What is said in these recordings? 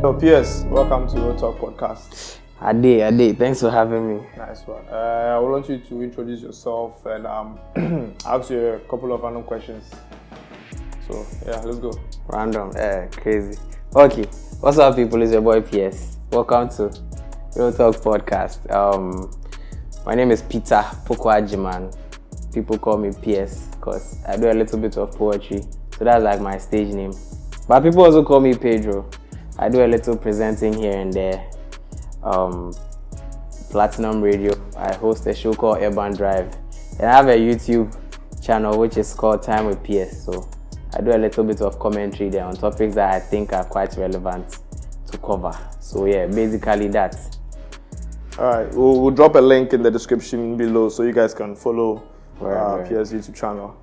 So, PS, welcome to Real Talk Podcast. Ade, thanks for having me. Nice one. I want you to introduce yourself and ask you a couple of random questions. So, yeah, let's go. Random, crazy. Okay, what's up, people? It's your boy PS. Welcome to Real Talk Podcast. My name is Peter Pokwajiman. People call me PS because I do a little bit of poetry, so that's like my stage name. But people also call me Pedro. I do a little presenting here and there. Platinum Radio. I host a show called Urban Drive, and I have a YouTube channel which is called Time with PS. So I do a little bit of commentary there on topics that I think are quite relevant to cover. So yeah, basically that. All right, we'll drop a link in the description below so you guys can follow PS YouTube channel.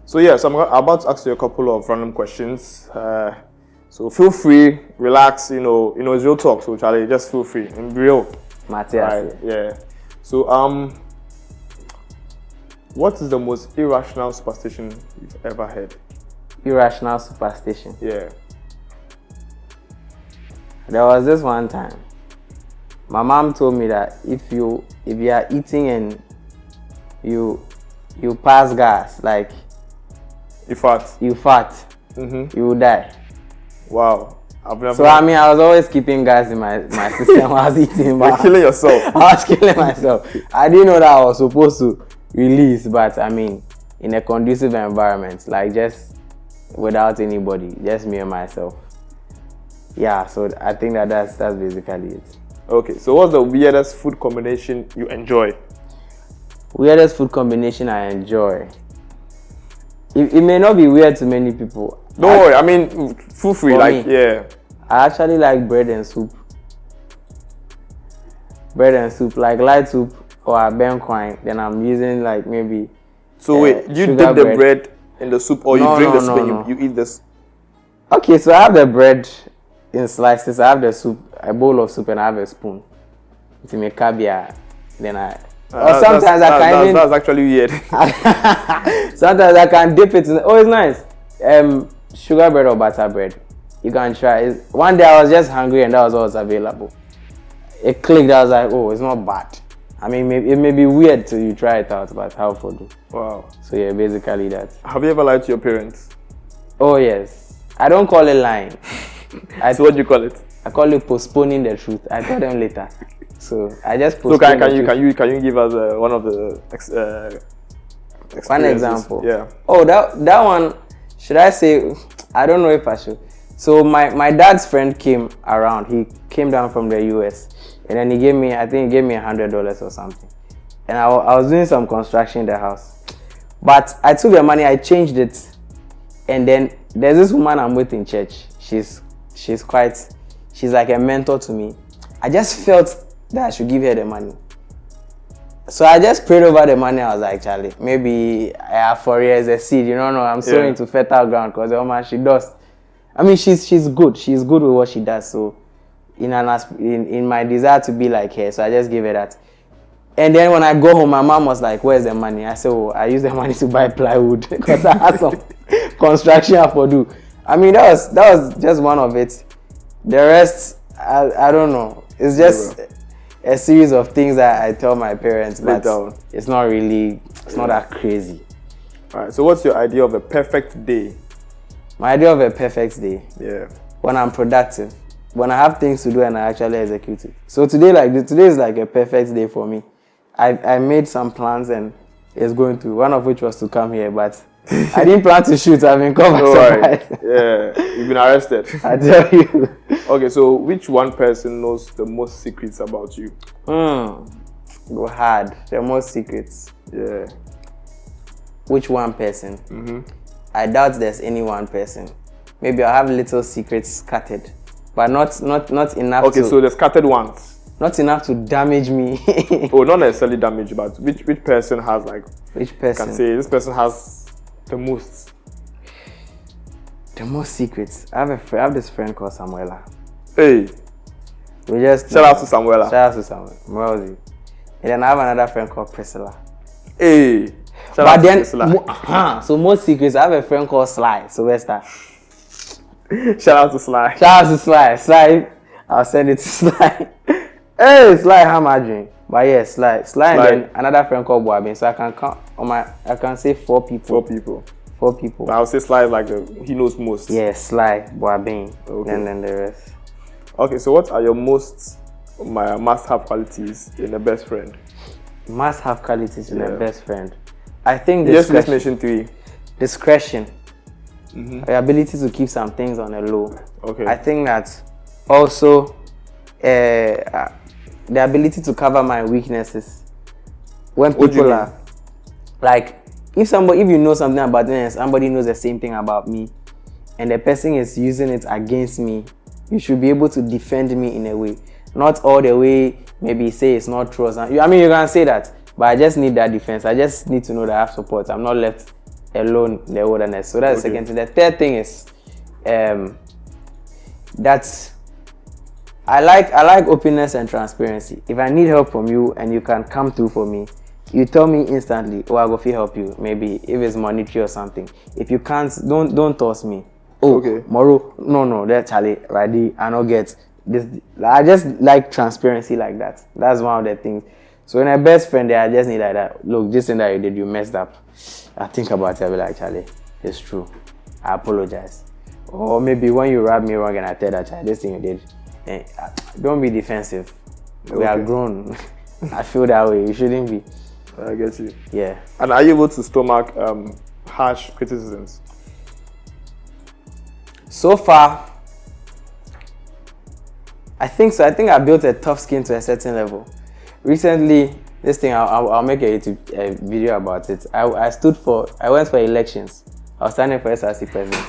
So yes, I'm about to ask you a couple of random questions. So feel free, relax. You know, it's real talk. So Charlie, just feel free and be real. Matthias. Right, yeah. So what is the most irrational superstition you've ever heard? Irrational superstition. Yeah. There was this one time. My mom told me that if you are eating and you pass gas, like you fat, you will die. Wow. So I was always keeping gas in my system while I was eating. You're killing yourself. I was killing myself. I didn't know that I was supposed to release, but in a conducive environment, like just without anybody, just me and myself. Yeah, so I think that's basically it. Okay, so what's the weirdest food combination you enjoy? Weirdest food combination I enjoy. It may not be weird to many people. Don't worry, feel free, yeah. I actually like bread and soup. Like light soup or a benquine. Then I'm using like maybe. So wait, you dip the bread in the soup or you drink the soup and you eat this? Okay, so I have the bread in slices. I have the soup, a bowl of soup, and I have a spoon. It's in a caviar. Then sometimes that's actually weird. Sometimes I can dip it in. Oh, it's nice. Sugar bread or butter bread. You can try it. One day I was just hungry and that was what was available. It clicked. I was like, oh, it's not bad. It may be weird till you try it out, but how for do? Wow. So yeah, basically that. Have you ever lied to your parents? Oh yes. I don't call it lying. So what do you call it? I call it postponing the truth. I tell them later. So I just postpone. So can you give us one of the one example? Yeah. Oh, that one. Should I say? I don't know if I should. So my dad's friend came around. He came down from the US, and then he gave me $100 or something. And I was doing some construction in the house, but I took the money, I changed it, and then there's this woman I'm with in church. She's like a mentor to me. I just felt that I should give her the money. So I just prayed over the money. I was like, Charlie, maybe I have 4 years a seed. I'm sowing into fertile ground because the woman, she does. She's good. She's good with what she does. So in my desire to be like her, so I just gave her that. And then when I go home, my mom was like, where's the money? I said, oh, I use the money to buy plywood because I had some construction I for do. That was just one of it. The rest, I don't know. It's just a series of things that I tell my parents, but it's not that crazy. All right. So what's your idea of a perfect day? My idea of a perfect day? Yeah. When I'm productive, when I have things to do and I actually execute it. So today is like a perfect day for me. I made some plans and it's going to. One of which was to come here, but I didn't plan to shoot. I've been caught by surprise. Yeah, you've been arrested. I tell you. Okay, so which one person knows the most secrets about you? Go hard. The most secrets. Yeah. Which one person? Mm-hmm. I doubt there's any one person. Maybe I'll have little secrets scattered, but not enough. Okay, so the scattered ones. Not enough to damage me. Oh, not necessarily damage, but which person has Which person? Can say this person has the most. The most secrets. I have this friend called Samuela. Hey. We just shout out to Samuela. Shout out to Samuela. And then I have another friend called Priscilla. Hey. But then, so most secrets, I have a friend called Sly, Sylvester. Shout out to Sly. Shout out to Sly. Sly, I'll send it to Sly. Hey, Sly, how am I doing? But yes, Sly, and then another friend called Boabin. So I can count on I can say 4 people. 4 people. But I'll say Sly is like he knows most. Yes, Sly, Boabin, okay. and then the rest. Okay, so what are your must-have qualities in a best friend? Must-have qualities in a best friend. I think just mention 3. Discretion. The ability to keep some things on a low. Okay. I think that also the ability to cover my weaknesses. When people are like, if you know something about me and somebody knows the same thing about me, and the person is using it against me, you should be able to defend me in a way. Not all the way, maybe say it's not true or something. I mean, you can say that, but I just need that defense. I just need to know that I have support. I'm not left alone in the wilderness. So that's the second thing. The third thing is that I like openness and transparency. If I need help from you and you can come through for me, you tell me instantly, oh, I'll go help you. Maybe if it's monetary or something. If you can't, don't toss me. Oh, Moro, no, that's Charlie, right? I don't get this. I just like transparency like that. That's one of the things. So when a best friend there, I just need like that. Look, this thing that you did, you messed up. I think about it, I'll be like, Charlie, it's true. I apologize. Or maybe when you rub me wrong and I tell that, Charlie, this thing you did, don't be defensive. We are grown. I feel that way. You shouldn't be. I get you. Yeah. And are you able to stomach harsh criticisms? So far, I think so. I think I built a tough skin to a certain level. Recently, this thing, I'll make a YouTube video about it. I went for elections. I was standing for SRC president.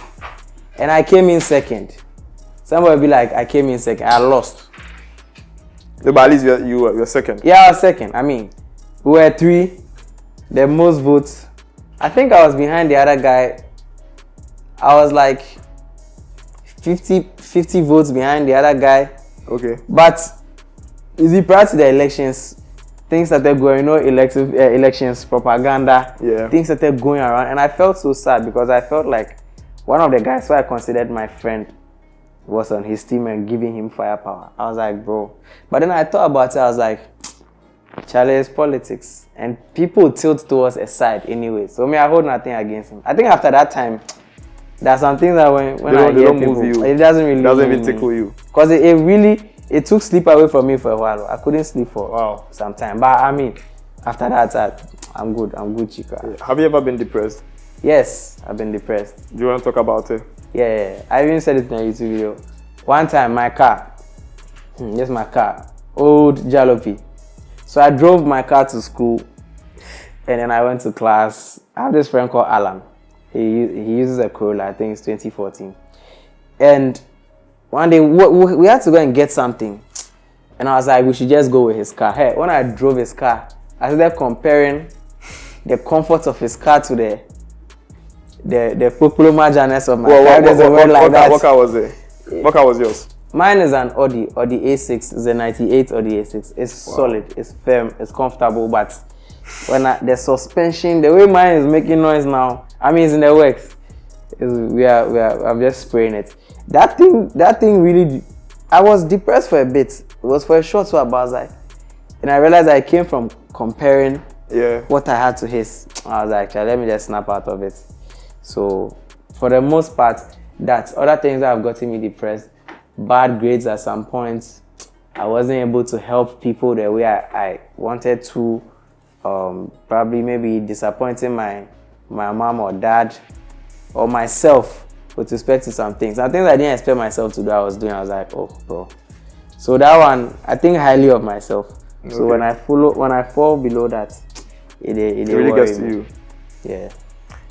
And I came in second. Somebody will be like, I came in second. I lost. Yeah, but at least you were second. Yeah, I was second. I mean, we were 3. The most votes. I think I was behind the other guy. I was like 50 votes behind the other guy. Okay. But prior to the elections, things started going, elections, propaganda, things started going around. And I felt so sad because I felt like one of the guys who I considered my friend was on his team and giving him firepower. I was like, bro. But then I thought about it, I was like, Charlie, it's politics. And people tilt towards a side anyway. So I hold nothing against him. I think after that time, there's some things that when I hear people, move you. It doesn't even tickle you. Because it took sleep away from me for a while. I couldn't sleep for some time. But I mean, after that, I'm good, Chica. Have you ever been depressed? Yes, I've been depressed. Do you want to talk about it? Yeah. I even said it in a YouTube video. One time, my car, old jalopy. So I drove my car to school, and then I went to class. I have this friend called Alan. He uses a Corolla, I think it's 2014. And one day, we had to go and get something. And I was like, we should just go with his car. Hey, when I drove his car, I started comparing the comfort of his car to the Pokuloma of my car. What car was it? What car was yours? Mine is an Audi A6. It's a 98 Audi A6. It's solid, it's firm, it's comfortable, but when the suspension, the way mine is making noise now, I mean, it's in the works. I'm just spraying it. That thing really, I was depressed for a bit. It was for a short while, but I was like, and I realized I came from comparing what I had to his. I was like, let me just snap out of it. So, for the most part, that's other things that have gotten me depressed. Bad grades at some points. I wasn't able to help people the way I wanted to. Probably maybe disappointing my mom or dad or myself with respect to some things. Some things I didn't expect myself to do, I was like, oh, bro. So that one, I think highly of myself. Okay. So when I fall below that, it really gets to you. Yeah.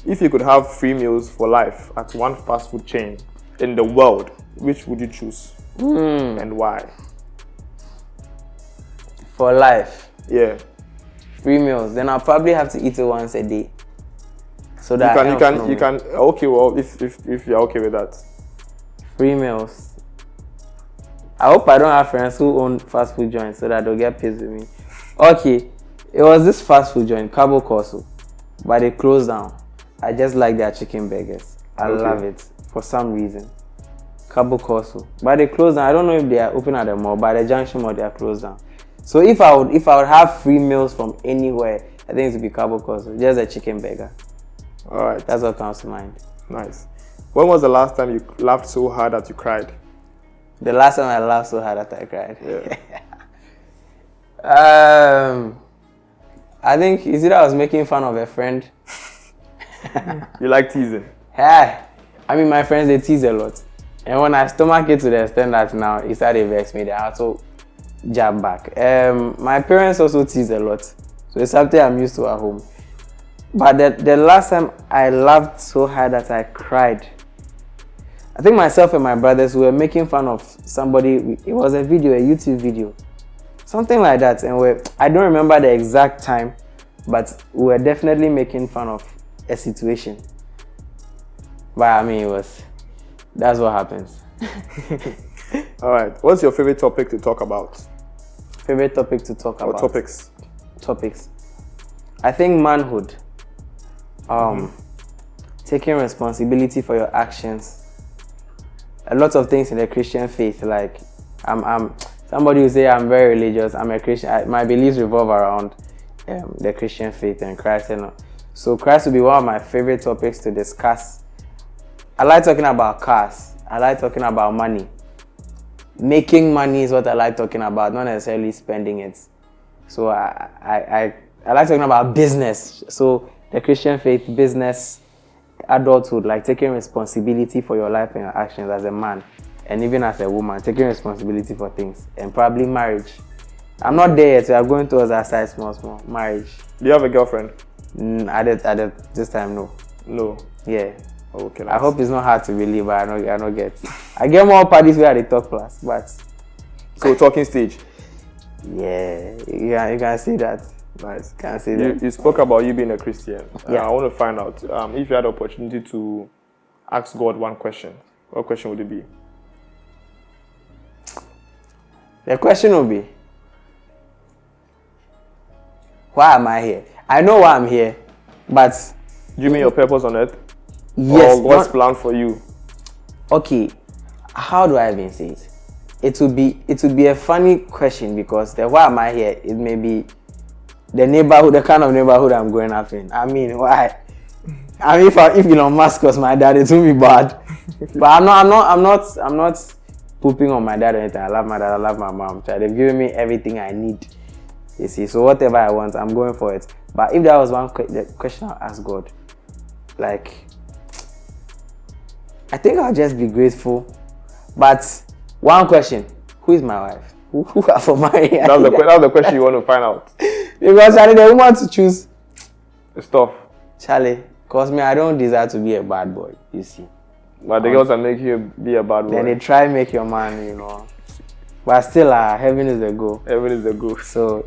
If you could have free meals for life at one fast food chain in the world, which would you choose and why? For life? Yeah. Free meals. Then I'll probably have to eat it once a day. So that you can. Okay, well, if you're okay with that. Free meals. I hope I don't have friends who own fast food joints so that they'll get pissed with me. Okay, it was this fast food joint, Cabo Corso, but they closed down. I just like their chicken burgers. I love it for some reason. Cabo Corso. But they closed down. I don't know if they are open at the mall, but at the junction mall they are closed down. So if I would have free meals from anywhere, I think it would be Cabo Corso. Just a chicken burger. Alright. That's what comes to mind. Nice. When was the last time you laughed so hard that you cried? The last time I laughed so hard that I cried. Yeah. I think it's either I was making fun of a friend. You like teasing? Yeah. I mean, my friends, they tease a lot. And when I stomach it to the extent that now it started vex me, they also jab back. My parents also tease a lot. So it's something I'm used to at home. But the last time I laughed so hard that I cried, I think myself and my brothers were making fun of somebody. It was a video, a YouTube video. Something like that. And I don't remember the exact time, but we were definitely making fun of a situation. But I mean, that's what happens. All right. What's your favorite topic to talk about? Favorite topic to talk about? Or topics? Topics. I think manhood. Taking responsibility for your actions. A lot of things in the Christian faith, like I'm somebody who say I'm very religious, I'm a Christian. My beliefs revolve around the Christian faith and Christ. So Christ will be one of my favorite topics to discuss. I like talking about cars. I like talking about money. Making money is what I like talking about, not necessarily spending it. So I like talking about business. So the Christian faith, business, adulthood, like taking responsibility for your life and your actions as a man, and even as a woman, taking responsibility for things, and probably marriage. I'm not there yet, so I'm going towards that side, small marriage. Do you have a girlfriend? At this time, no. No. Yeah. Okay. Nice. I hope it's not hard to believe, but I don't get. I get more parties where they talk class, but. So talking stage. Yeah, you can see that. Nice. Can see that. You spoke about you being a Christian. Yeah. I want to find out if you had the opportunity to ask God one question. What question would it be? The question would be, why am I here? I know why I'm here, but. Do you mean your purpose on earth? Yes. Or God's plan for you? Okay, how do I even say it? It would be a funny question because the why am I here? It may be the neighborhood, the kind of neighborhood I'm growing up in. I mean, why? I mean, if Elon Musk was my dad, it would be bad. But I'm not pooping on my dad or anything. I love my dad. I love my mom. So they've given me everything I need. You see, so whatever I want, I'm going for it. But if that was the question I'll ask God, like, I think I'll just be grateful. But one question: who is my wife? Who are for marrying? That's the question you want to find out. Because Charlie, the woman to choose. It's tough. Charlie, cause me, I don't desire to be a bad boy. You see. But the girls that make you be a bad boy. Then they try make your man, But still, heaven is the goal. Heaven is the goal. So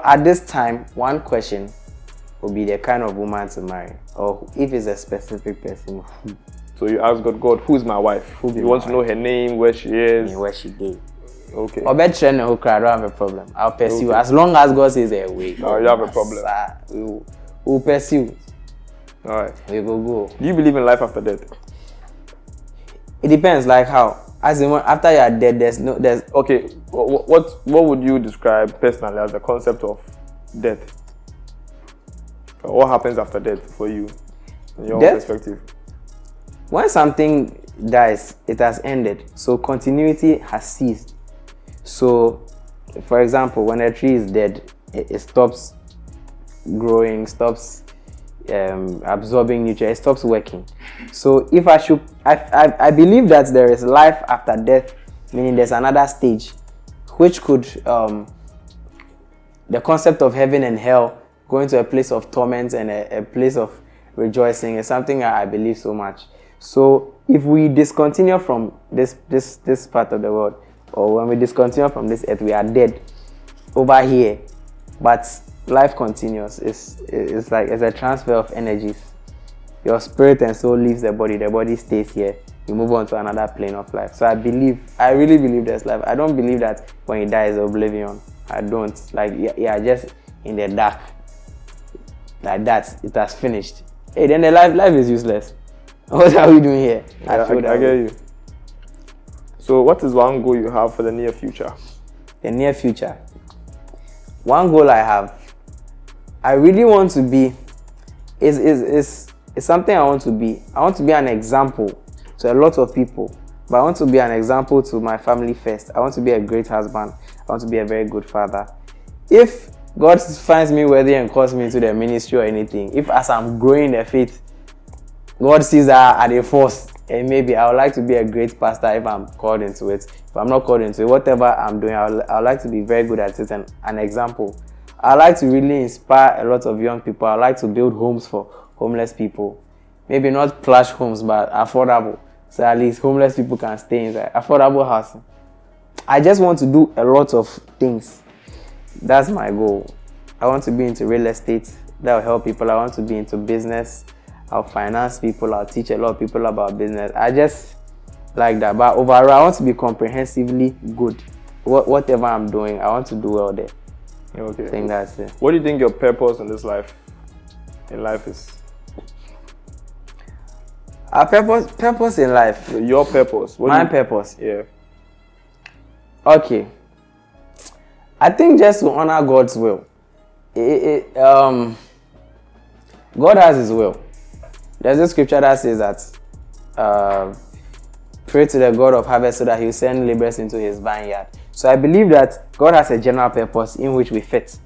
at this time, one question will be the kind of woman to marry, or if it's a specific person. So you ask God, who's my wife? You want to know her name, where she is, where she did. Okay. Or better trend who cry, I don't have a problem. I'll pursue as long as God says a way. No, you have a problem. We'll pursue. All right. We go. Do you believe in life after death? It depends, like how. As in, after you are dead, there's. Okay. What would you describe personally as the concept of death? What happens after death for you, in your own perspective? When something dies, it has ended. So continuity has ceased. So, for example, when a tree is dead, it stops growing, stops absorbing nutrients, it stops working. So if I believe that there is life after death, meaning there's another stage, which could, the concept of heaven and hell, going to a place of torment and a place of rejoicing is something I believe so much. So if we discontinue from this part of the world, or when we discontinue from this earth, we are dead over here, but life continues. It's like it's a transfer of energies. Your spirit and soul leaves the body stays here. You move on to another plane of life. So I really believe there's life. I don't believe that when you die is oblivion. I don't. Like, yeah, just in the dark. Like that, it has finished. Hey, then the life is useless. What are we doing here? I get you. So what is one goal you have for the near future? The near future. One goal I have, I really want to be, is something I want to be. I want to be an example to a lot of people, but I want to be an example to my family first. I want to be a great husband. I want to be a very good father. If God finds me worthy and calls me into the ministry or anything, if as I'm growing in the faith, God sees that at a force, and maybe I would like to be a great pastor if I'm called into it. If I'm not called into it, whatever I'm doing, I would like to be very good at it and an example. I like to really inspire a lot of young people. I like to build homes for homeless people. Maybe not plush homes, but affordable. So at least homeless people can stay inside. Affordable housing. I just want to do a lot of things. That's my goal. I want to be into real estate. That will help people. I want to be into business. I'll finance people. I'll teach a lot of people about business. I just like that. But overall, I want to be comprehensively good. Whatever I'm doing, I want to do well there. Okay. I think that's it. What do you think your purpose in life is? Our purpose in life. Your purpose. My purpose. Yeah. Okay. I think just to honor God's will. God has His will. There's a scripture that says that pray to the God of harvest so that He will send laborers into His vineyard. So I believe that God has a general purpose in which we fit.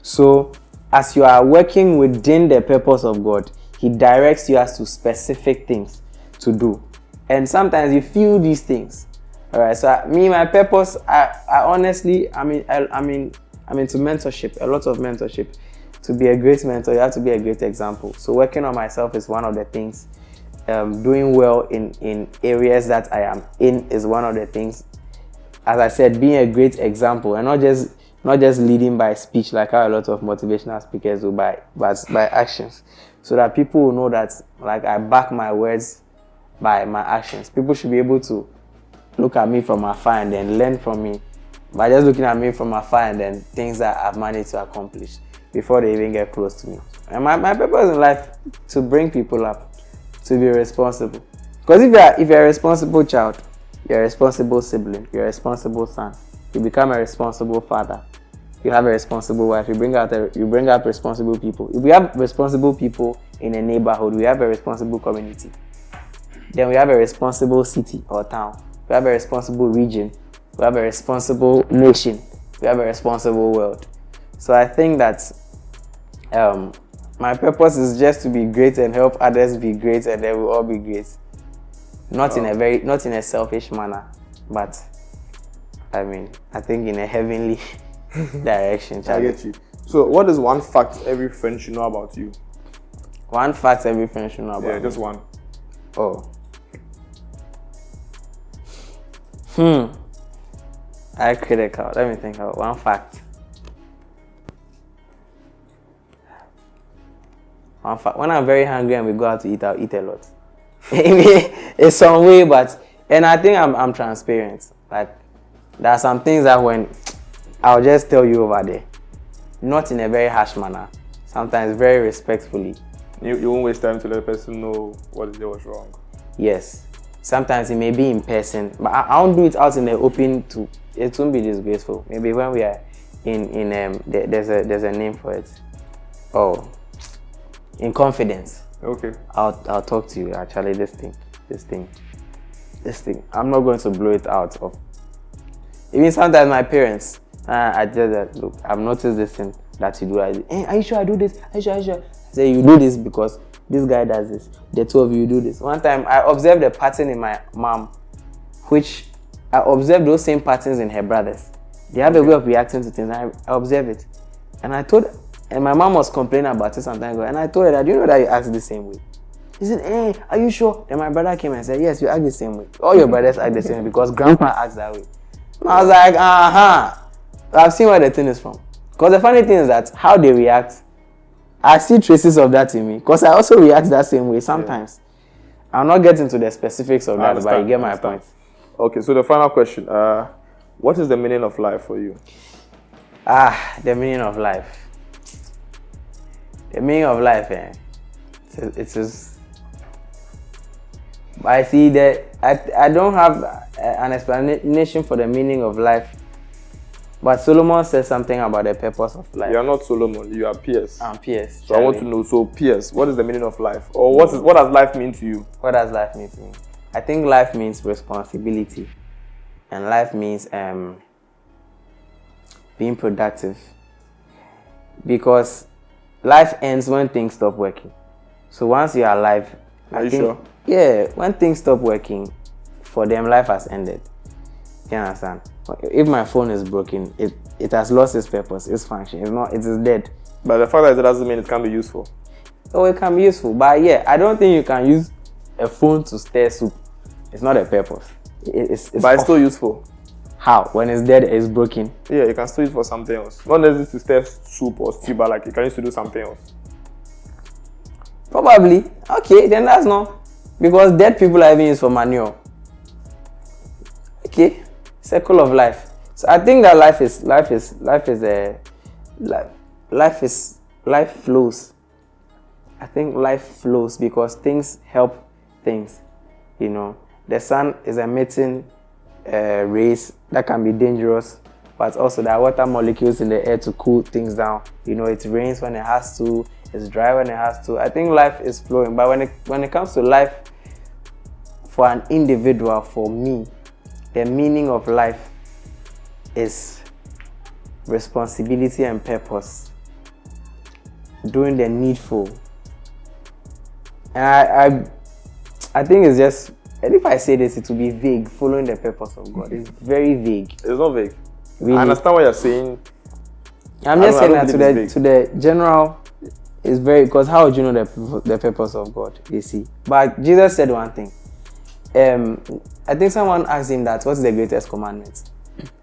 So as you are working within the purpose of God, He directs you as to specific things to do. And sometimes you feel these things. All right. So my purpose, I honestly, I'm into mentorship, a lot of mentorship. To be a great mentor, you have to be a great example. So working on myself is one of the things. Doing well in areas that I am in is one of the things. As I said, being a great example and not just leading by speech like how a lot of motivational speakers do, but by actions, so that people will know that like I back my words by my actions. People should be able to look at me from afar and then learn from me by just looking at me from afar and then things that I've managed to accomplish before they even get close to me. And my purpose in life to bring people up, to be responsible. Because if you're a responsible child, you're a responsible sibling, you're a responsible son, you become a responsible father, you have a responsible wife, you bring up responsible people. If we have responsible people in a neighborhood, we have a responsible community. Then we have a responsible city or town. We have a responsible region. We have a responsible nation. We have a responsible world. So I think that my purpose is just to be great and help others be great, and then we'll all be great. Not in a selfish manner, but I think in a heavenly direction. I get you. So what is one fact every friend should know about you? One fact every friend should know about Yeah, just one. Oh. I critical. Let me think of one fact. One fact. When I'm very hungry and we go out to eat, I'll eat a lot. It's some way, and I think I'm transparent. Like there are some things that when I'll just tell you over there, not in a very harsh manner. Sometimes very respectfully. You won't waste time to let the person know what was wrong. Yes. Sometimes it may be in person, but I won't do it out in the open. It won't be disgraceful. Maybe when we are there's a name for it. Oh, in confidence. Okay. I'll talk to you. Actually, this thing. I'm not going to blow it out of. Even sometimes my parents, I tell that, look, I've noticed this thing that you do. Are you sure I do this? Are you sure? I say you do this because this guy does this. The two of you do this. One time I observed a pattern in my mom, which I observed those same patterns in her brothers. They have a way of reacting to things. I observed it, and my mom was complaining about it some time ago. And I told her that, do you know that you act the same way? He said, hey, are you sure? Then my brother came and said, yes, you act the same way. All your brothers act the same way because grandpa acts that way. And I was like, I've seen where the thing is from. Because the funny thing is that how they react, I see traces of that in me. Because I also react that same way sometimes. Yeah. I'll not get into the specifics of that, but you get my point. Okay, so the final question. What is the meaning of life for you? The meaning of life. The meaning of life, it's just... I see that I don't have an explanation for the meaning of life. But Solomon says something about the purpose of life. You are not Solomon, you are Piers. I'm Piers. So I want to know, so Piers, what is the meaning of life? Or what does life mean to you? What does life mean to me? I think life means responsibility. And life means being productive. Because life ends when things stop working. So once you are alive, Are you sure? Yeah, when things stop working, for them life has ended. You understand? If my phone is broken, it has lost its purpose, its function. It is dead. But the fact that it doesn't mean it can be useful. Oh, it can be useful. But yeah, I don't think you can use a phone to stir soup. It's not a purpose. But it's still useful. How? When it's dead, it's broken. Yeah, you can still use it for something else. Not necessarily to stir soup or stew, but like you can use to do something else. Probably. Okay, then that's not. Because dead people are even used for manure. Okay. Circle of life. So I think that life flows. I think life flows because things help things. You know, the sun is emitting rays that can be dangerous, but also there are water molecules in the air to cool things down. You know, it rains when it has to, it's dry when it has to. I think life is flowing, but when it comes to life for an individual, for me, the meaning of life is responsibility and purpose, doing the needful. And I think it's just, and if I say this, it will be vague, following the purpose of God. It's very vague. It's not vague. Really. I understand what you're saying. I'm just saying that to the general, it's very, because how would you know the purpose of God, you see? But Jesus said one thing. I think someone asked him that, what's the greatest commandment?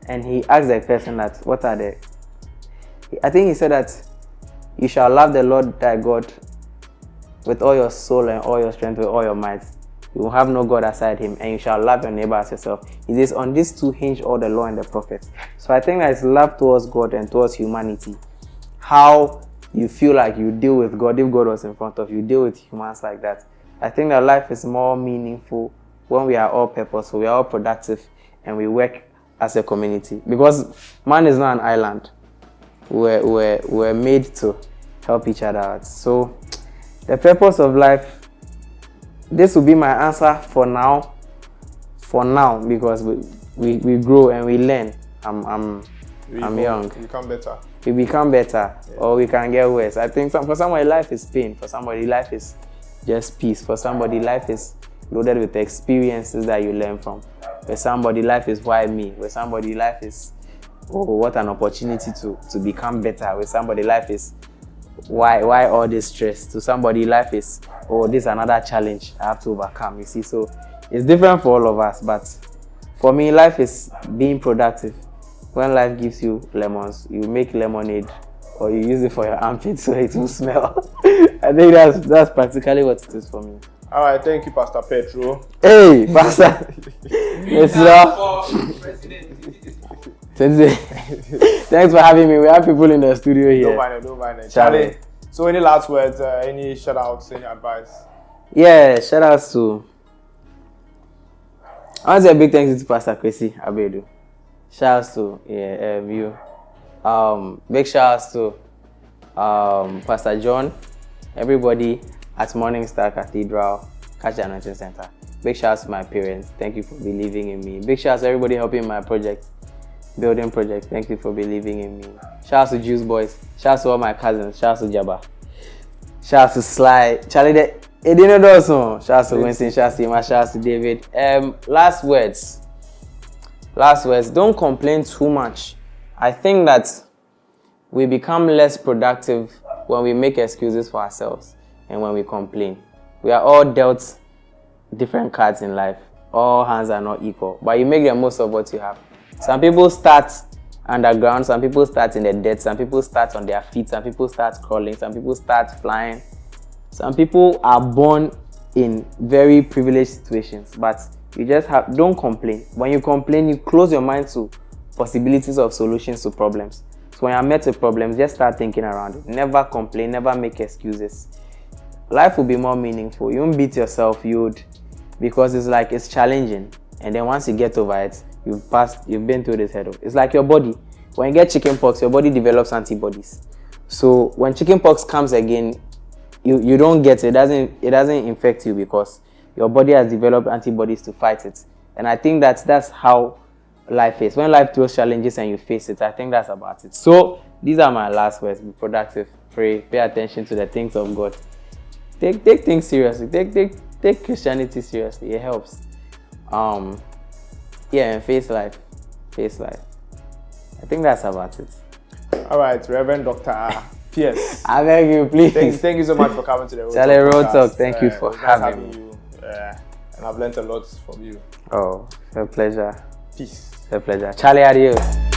And he asked the person that, what are the... I think he said that you shall love the Lord thy God with all your soul and all your strength, with all your might. You will have no God aside him, and you shall love your neighbor as yourself. He says, on these two hinge all the law and the prophets. So I think that it's love towards God and towards humanity. How you feel like you deal with God, if God was in front of you, deal with humans like that. I think that life is more meaningful when we are all purposeful, we are all productive, and we work as a community. Because man is not an island. We're made to help each other out. So the purpose of life, this will be my answer for now. For now, because we grow and we learn. I'm young. We become better. We become better, or we can get worse. I think for somebody life is pain. For somebody life is just peace. For somebody life is loaded with experiences that you learn from. For somebody life is why me. With somebody life is, oh, what an opportunity to become better. With somebody life is, why all this stress? To somebody life is, oh, this is another challenge I have to overcome. You see, so it's different for all of us, but for me life is being productive. When life gives you lemons, you make lemonade, or you use it for your armpit so it will smell. I think that's practically what it is for me. All right, thank you, Pastor Petro. Hey, Pastor. Thanks for having me. We have people in the studio here. Don't mind it. Charlie. So any last words, any shout outs, any advice? Yeah, shout outs to, I want to say a big thank you to Pastor Kwesi Abedu. Shout outs to you. Big shout outs to Pastor John, everybody at Morning Star Cathedral, Catch the Anointing Center. Big shout outs to my parents. Thank you for believing in me. Big shout outs to everybody helping my project, building project. Thank you for believing in me. Shout outs to Juice Boys. Shout outs to all my cousins. Shout outs to Jabba. Shout outs to Sly. Charlie, shout outs to Winston. Shout outs to Ima. Shout outs to David. Last words. Don't complain too much. I think that we become less productive when we make excuses for ourselves and when we complain. We are all dealt different cards in life. All hands are not equal, but you make the most of what you have. Some people start underground, some people start in the dirt, some people start on their feet, some people start crawling, some people start flying. Some people are born in very privileged situations, but you just don't complain. When you complain, you close your mind to possibilities of solutions to problems. So when you're met with problems, just start thinking around it. Never complain, never make excuses. Life will be more meaningful. You won't beat yourself, because it's challenging. and then once you get over it, you've been through this hurdle. It's like your body. When you get chickenpox, your body develops antibodies. So when chickenpox comes again, you don't get it. It doesn't infect you because your body has developed antibodies to fight it. And I think that's how life is. When life throws challenges and you face it, I think that's about it. So these are my last words. Be productive, pray, pay attention to the things of God. Take things seriously. Take Christianity seriously. It helps. And face life. I think that's about it. All right, Reverend Dr. Pierce. I beg you, please. Thank you so much for coming to the Charlie Road Talk. Thank you for having me. You. And I've learned a lot from you. Oh, a pleasure. Peace. A pleasure. Charlie, adios.